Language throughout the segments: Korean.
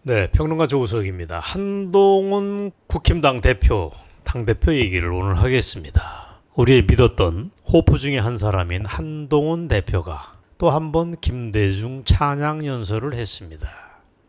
네, 평론가 조우석입니다. 한동훈 국힘당 대표, 당대표 얘기를 오늘 하겠습니다. 우리 믿었던 호프 중에 한 사람인 한동훈 대표가 또 한 번 김대중 찬양 연설을 했습니다.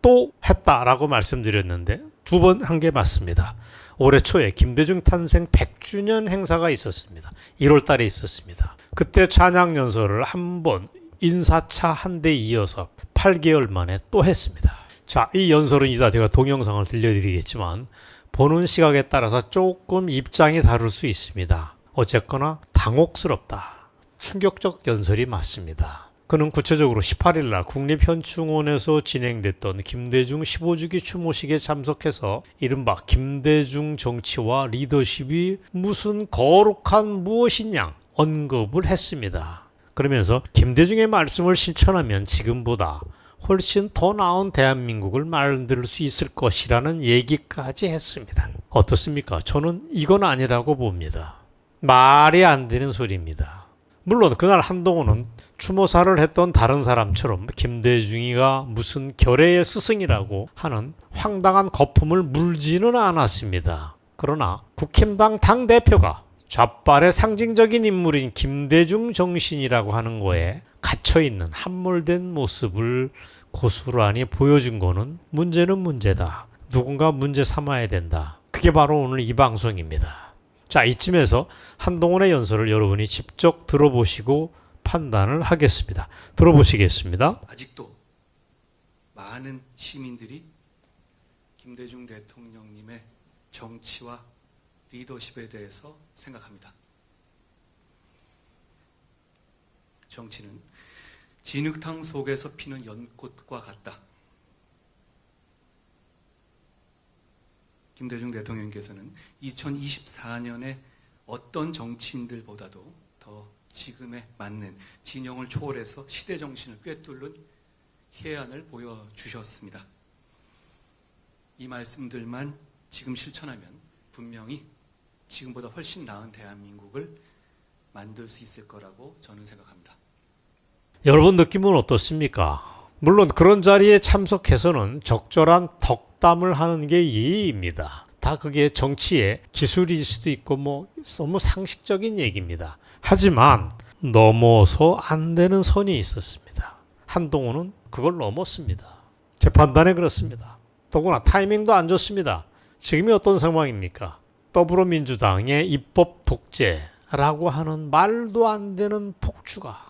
또 했다라고 말씀드렸는데 두 번 한 게 맞습니다. 올해 초에 김대중 탄생 100주년 행사가 있었습니다. 1월 달에 있었습니다. 그때 찬양 연설을 한 번 인사차 한 대 이어서 8개월 만에 또 했습니다. 자, 이 연설은 이따 제가 동영상을 들려드리겠지만 보는 시각에 따라서 조금 입장이 다를 수 있습니다. 어쨌거나 당혹스럽다. 충격적 연설이 맞습니다. 그는 구체적으로 18일 날 국립현충원에서 진행됐던 김대중 15주기 추모식에 참석해서 이른바 김대중 정치와 리더십이 무슨 거룩한 무엇이냐 언급을 했습니다. 그러면서 김대중의 말씀을 실천하면 지금보다 훨씬 더 나은 대한민국을 만들 수 있을 것이라는 얘기까지 했습니다. 어떻습니까? 저는 이건 아니라고 봅니다. 말이 안 되는 소리입니다. 물론 그날 한동훈은 추모사를 했던 다른 사람처럼 김대중이가 무슨 결의의 스승이라고 하는 황당한 거품을 물지는 않았습니다. 그러나 국힘당 당대표가 좌빨의 상징적인 인물인 김대중 정신이라고 하는 거에 갇혀있는 함몰된 모습을 고스란히 보여준 거는 문제는 문제다. 누군가 문제 삼아야 된다. 그게 바로 오늘 이 방송입니다. 자, 이쯤에서 한동훈의 연설을 여러분이 직접 들어보시고 판단을 하겠습니다. 들어보시겠습니다. 아직도 많은 시민들이 김대중 대통령님의 정치와 리더십에 대해서 생각합니다. 정치는 진흙탕 속에서 피는 연꽃과 같다. 김대중 대통령께서는 2024년에 어떤 정치인들보다도 더 지금에 맞는 진영을 초월해서 시대 정신을 꿰뚫는 해안을 보여주셨습니다. 이 말씀들만 지금 실천하면 분명히 지금보다 훨씬 나은 대한민국을 만들 수 있을 거라고 저는 생각합니다. 여러분 느낌은 어떻습니까? 물론 그런 자리에 참석해서는 적절한 덕담을 하는 게 예의입니다. 다 그게 정치의 기술일 수도 있고 너무 상식적인 얘기입니다. 하지만 넘어서 안 되는 선이 있었습니다. 한동훈은 그걸 넘었습니다. 제 판단에 그렇습니다. 더구나 타이밍도 안 좋습니다. 지금이 어떤 상황입니까? 더불어민주당의 입법 독재라고 하는 말도 안 되는 폭주가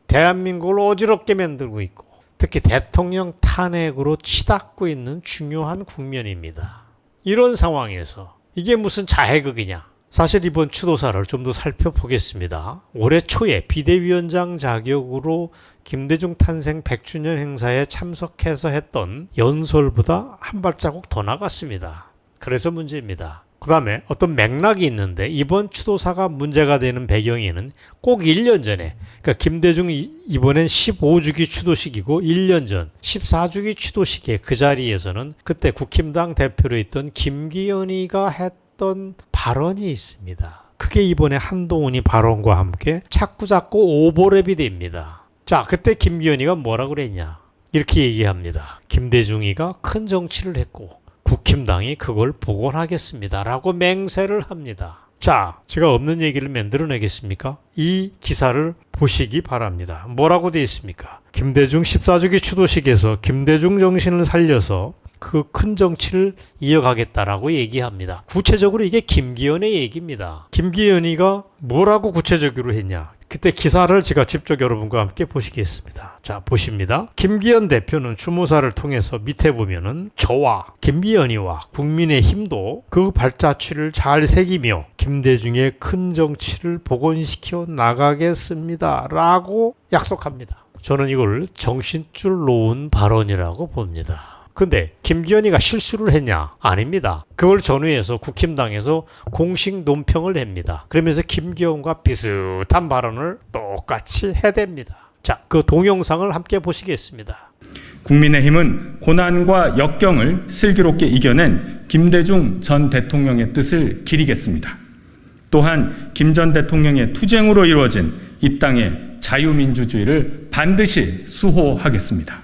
대한민국을 어지럽게 만들고 있고 특히 대통령 탄핵으로 치닫고 있는 중요한 국면입니다. 이런 상황에서 이게 무슨 자해극이냐? 사실 이번 추도사를 좀 더 살펴보겠습니다. 올해 초에 비대위원장 자격으로 김대중 탄생 100주년 행사에 참석해서 했던 연설보다 한 발자국 더 나갔습니다. 그래서 문제입니다. 그 다음에 어떤 맥락이 있는데 이번 추도사가 문제가 되는 배경에는 꼭 1년 전에 그러니까 김대중 이번엔 15주기 추도식이고 1년 전 14주기 추도식에 그 자리에서는 그때 국힘당 대표로 있던 김기현이가 했던 발언이 있습니다. 그게 이번에 한동훈이 발언과 함께 자꾸 오버랩이 됩니다. 자, 그때 김기현이가 뭐라고 그랬냐? 이렇게 얘기합니다. 김대중이가 큰 정치를 했고 국힘당이 그걸 복원하겠습니다라고 맹세를 합니다. 자, 제가 없는 얘기를 만들어내겠습니까? 이 기사를 보시기 바랍니다. 뭐라고 되어 있습니까? 김대중 14주기 추도식에서 김대중 정신을 살려서 그 큰 정치를 이어가겠다라고 얘기합니다. 구체적으로 이게 김기현의 얘기입니다. 김기현이가 뭐라고 구체적으로 했냐? 그때 기사를 제가 직접 여러분과 함께 보시겠습니다. 자, 보십니다. 김기현 대표는 추모사를 통해서 밑에 보면은 저와 김기현이와 국민의힘도 그 발자취를 잘 새기며 김대중의 큰 정치를 복원시켜 나가겠습니다. 라고 약속합니다. 저는 이걸 정신줄 놓은 발언이라고 봅니다. 근데 김기현이가 실수를 했냐? 아닙니다. 그걸 전후해서 국힘당에서 공식 논평을 냅니다. 그러면서 김기현과 비슷한 발언을 똑같이 해댑니다. 자, 그 동영상을 함께 보시겠습니다. 국민의힘은 고난과 역경을 슬기롭게 이겨낸 김대중 전 대통령의 뜻을 기리겠습니다. 또한 김 전 대통령의 투쟁으로 이루어진 이 땅의 자유민주주의를 반드시 수호하겠습니다.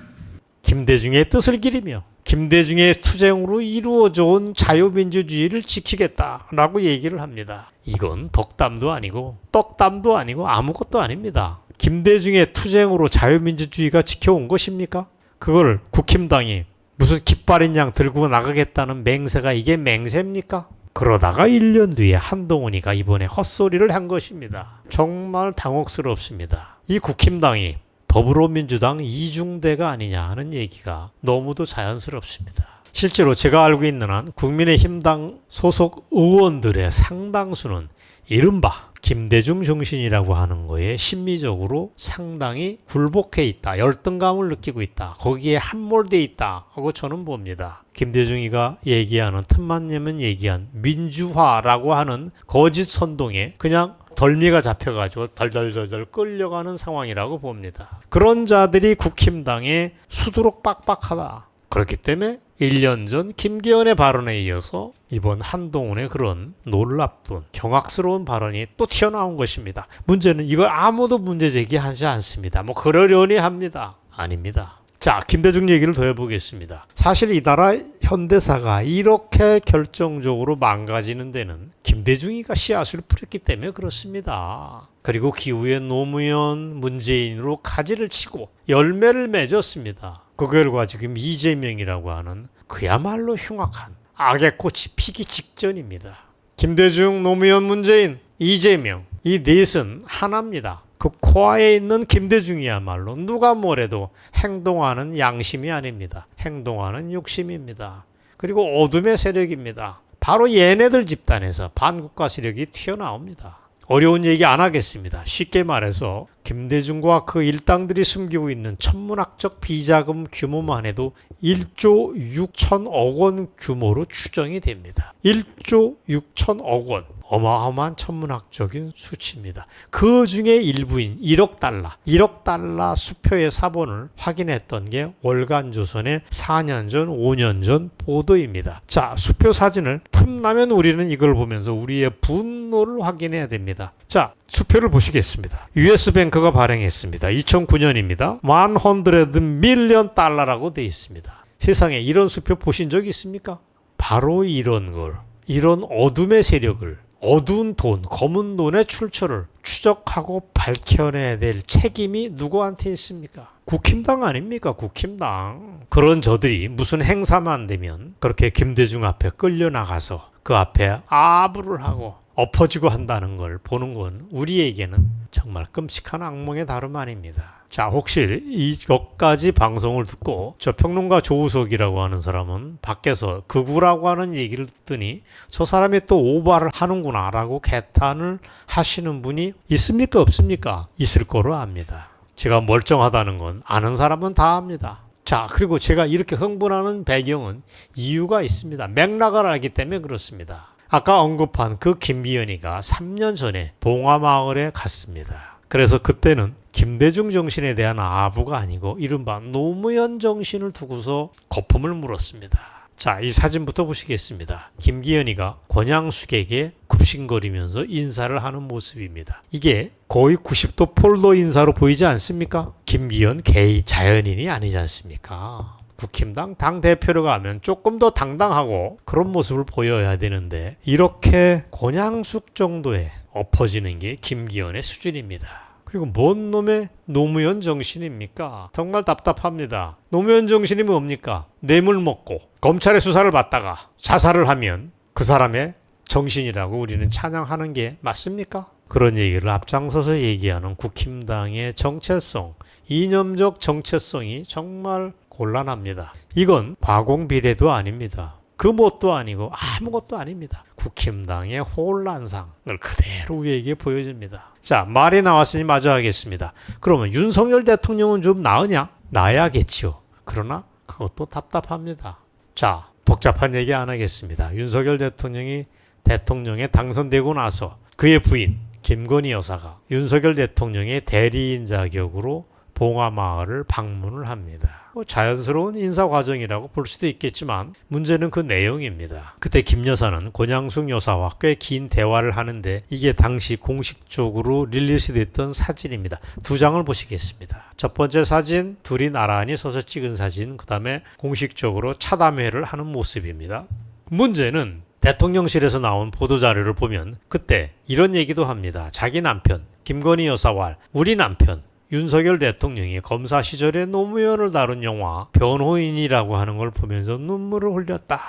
김대중의 뜻을 기리며 김대중의 투쟁으로 이루어져 온 자유민주주의를 지키겠다라고 얘기를 합니다. 이건 덕담도 아니고 떡담도 아니고 아무것도 아닙니다. 김대중의 투쟁으로 자유민주주의가 지켜온 것입니까? 그걸 국힘당이 무슨 깃발인 양 들고 나가겠다는 맹세가 이게 맹세입니까? 그러다가 1년 뒤에 한동훈이가 이번에 헛소리를 한 것입니다. 정말 당혹스럽습니다. 이 국힘당이 더불어민주당 이중대가 아니냐 하는 얘기가 너무도 자연스럽습니다. 실제로 제가 알고 있는 한 국민의힘당 소속 의원들의 상당수는 이른바 김대중 정신이라고 하는 거에 심리적으로 상당히 굴복해 있다. 열등감을 느끼고 있다. 거기에 함몰돼 있다 하고 저는 봅니다. 김대중이가 얘기하는 틈만 내면 얘기한 민주화라고 하는 거짓 선동에 그냥 덜미가 잡혀가지고 덜덜덜덜 끌려가는 상황이라고 봅니다. 그런 자들이 국힘당에 수두룩 빡빡하다. 그렇기 때문에 1년 전 김기현의 발언에 이어서 이번 한동훈의 그런 놀랍던 경악스러운 발언이 또 튀어나온 것입니다. 문제는 이걸 아무도 문제 제기하지 않습니다. 뭐 그러려니 합니다. 아닙니다. 자, 김대중 얘기를 더 해보겠습니다. 사실 이 나라 현대사가 이렇게 결정적으로 망가지는 데는 김대중이가 씨앗을 뿌렸기 때문에 그렇습니다. 그리고 기후에 노무현, 문재인으로 가지를 치고 열매를 맺었습니다. 그 결과 지금 이재명이라고 하는 그야말로 흉악한 악의 꽃이 피기 직전입니다. 김대중, 노무현, 문재인, 이재명 이 넷은 하나입니다. 그 코아에 있는 김대중이야말로 누가 뭐래도 행동하는 양심이 아닙니다. 행동하는 욕심입니다. 그리고 어둠의 세력입니다. 바로 얘네들 집단에서 반국가 세력이 튀어나옵니다. 어려운 얘기 안 하겠습니다. 쉽게 말해서 김대중과 그 일당들이 숨기고 있는 천문학적 비자금 규모만 해도 1조 6천억 원 규모로 추정이 됩니다. 1조 6천억 원. 어마어마한 천문학적인 수치입니다. 그 중에 일부인 1억 달러 수표의 사본을 확인했던 게 월간조선의 4년 전, 5년 전 보도입니다. 자, 수표 사진을 틈나면 우리는 이걸 보면서 우리의 분노를 확인해야 됩니다. 자, 수표를 보시겠습니다. US뱅크가 발행했습니다. 2009년입니다. 100 million 달러라고 되어 있습니다. 세상에 이런 수표 보신 적 있습니까? 바로 이런 걸, 이런 어둠의 세력을 어두운 돈, 검은 돈의 출처를 추적하고 밝혀내야 될 책임이 누구한테 있습니까? 국힘당 아닙니까? 국힘당. 그런 저들이 무슨 행사만 되면 그렇게 김대중 앞에 끌려나가서 그 앞에 아부를 하고 엎어지고 한다는 걸 보는 건 우리에게는 정말 끔찍한 악몽의 다름 아닙니다. 자, 혹시 이것까지 방송을 듣고 저 평론가 조우석이라고 하는 사람은 밖에서 극우라고 하는 얘기를 듣더니 저 사람이 또 오바를 하는구나 라고 개탄을 하시는 분이 있습니까? 없습니까? 있을 거로 압니다. 제가 멀쩡하다는 건 아는 사람은 다 압니다. 자, 그리고 제가 이렇게 흥분하는 배경은 이유가 있습니다. 맥락을 알기 때문에 그렇습니다. 아까 언급한 그 김기현이가 3년 전에 봉화마을에 갔습니다. 그래서 그때는 김대중 정신에 대한 아부가 아니고 이른바 노무현 정신을 두고서 거품을 물었습니다. 자, 이 사진부터 보시겠습니다. 김기현이가 권양숙에게 굽신거리면서 인사를 하는 모습입니다. 이게 거의 90도 폴더 인사로 보이지 않습니까? 김기현 개인 자연인이 아니지 않습니까? 국힘당 당대표로 가면 조금 더 당당하고 그런 모습을 보여야 되는데 이렇게 권양숙 정도에 엎어지는 게 김기현의 수준입니다. 그리고 뭔 놈의 노무현 정신입니까? 정말 답답합니다. 노무현 정신이 뭡니까? 뇌물 먹고 검찰의 수사를 받다가 자살을 하면 그 사람의 정신이라고 우리는 찬양하는 게 맞습니까? 그런 얘기를 앞장서서 얘기하는 국힘당의 정체성, 이념적 정체성이 정말 곤란합니다. 이건 과공비례도 아닙니다. 그 뭣도 아니고 아무것도 아닙니다. 국힘당의 혼란상을 그대로 우리에게 보여줍니다. 자, 말이 나왔으니 마저 하겠습니다. 그러면 윤석열 대통령은 좀 나으냐? 나야겠지요. 그러나 그것도 답답합니다. 자, 복잡한 얘기 안 하겠습니다. 윤석열 대통령이 대통령에 당선되고 나서 그의 부인 김건희 여사가 윤석열 대통령의 대리인 자격으로 봉화마을을 방문을 합니다. 자연스러운 인사 과정이라고 볼 수도 있겠지만 문제는 그 내용입니다. 그때 김 여사는 권양숙 여사와 꽤 긴 대화를 하는데 이게 당시 공식적으로 릴리스됐던 사진입니다. 두 장을 보시겠습니다. 첫 번째 사진, 둘이 나란히 서서 찍은 사진, 그 다음에 공식적으로 차담회를 하는 모습입니다. 문제는 대통령실에서 나온 보도자료를 보면 그때 이런 얘기도 합니다. 자기 남편 김건희 여사와 우리 남편 윤석열 대통령이 검사 시절에 노무현을 다룬 영화 변호인이라고 하는 걸 보면서 눈물을 흘렸다.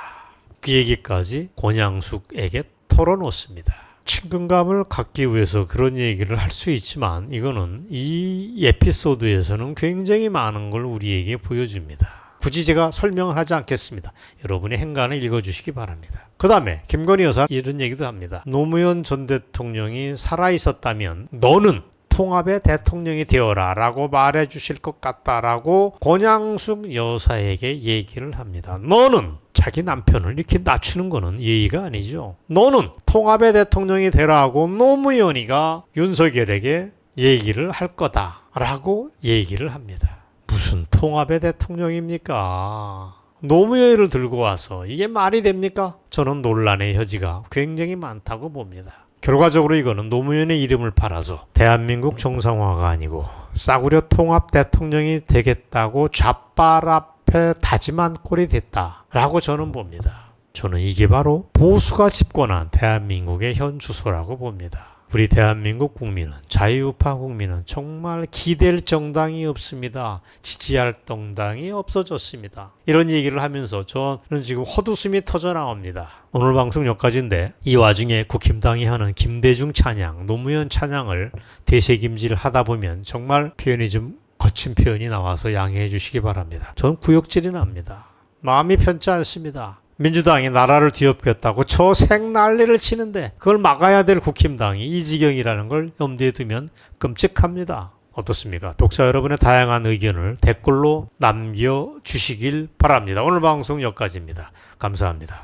그 얘기까지 권양숙에게 털어놓습니다. 친근감을 갖기 위해서 그런 얘기를 할 수 있지만 이거는 이 에피소드에서는 굉장히 많은 걸 우리에게 보여줍니다. 굳이 제가 설명을 하지 않겠습니다. 여러분의 행간을 읽어주시기 바랍니다. 그 다음에 김건희 여사 이런 얘기도 합니다. 노무현 전 대통령이 살아있었다면 너는 통합의 대통령이 되어라 라고 말해 주실 것 같다라고 권양숙 여사에게 얘기를 합니다. 너는 자기 남편을 이렇게 낮추는 거는 예의가 아니죠. 너는 통합의 대통령이 되라고 노무현이가 윤석열에게 얘기를 할 거다라고 얘기를 합니다. 무슨 통합의 대통령입니까? 노무현을 들고 와서 이게 말이 됩니까? 저는 논란의 여지가 굉장히 많다고 봅니다. 결과적으로 이거는 노무현의 이름을 팔아서 대한민국 정상화가 아니고 싸구려 통합 대통령이 되겠다고 좌빨 앞에 다짐한 꼴이 됐다라고 저는 봅니다. 저는 이게 바로 보수가 집권한 대한민국의 현 주소라고 봅니다. 우리 대한민국 국민은, 자유우파 국민은 정말 기댈 정당이 없습니다. 지지할 정당이 없어졌습니다. 이런 얘기를 하면서 저는 지금 헛웃음이 터져 나옵니다. 오늘 방송 여기까지인데 이 와중에 국힘당이 하는 김대중 찬양, 노무현 찬양을 되새김질 하다 보면 정말 표현이 좀 거친 표현이 나와서 양해해 주시기 바랍니다. 저는 구역질이 납니다. 마음이 편치 않습니다. 민주당이 나라를 뒤엎겠다고 저 생난리를 치는데 그걸 막아야 될 국힘당이 이 지경이라는 걸 염두에 두면 끔찍합니다. 어떻습니까? 독자 여러분의 다양한 의견을 댓글로 남겨주시길 바랍니다. 오늘 방송 여기까지입니다. 감사합니다.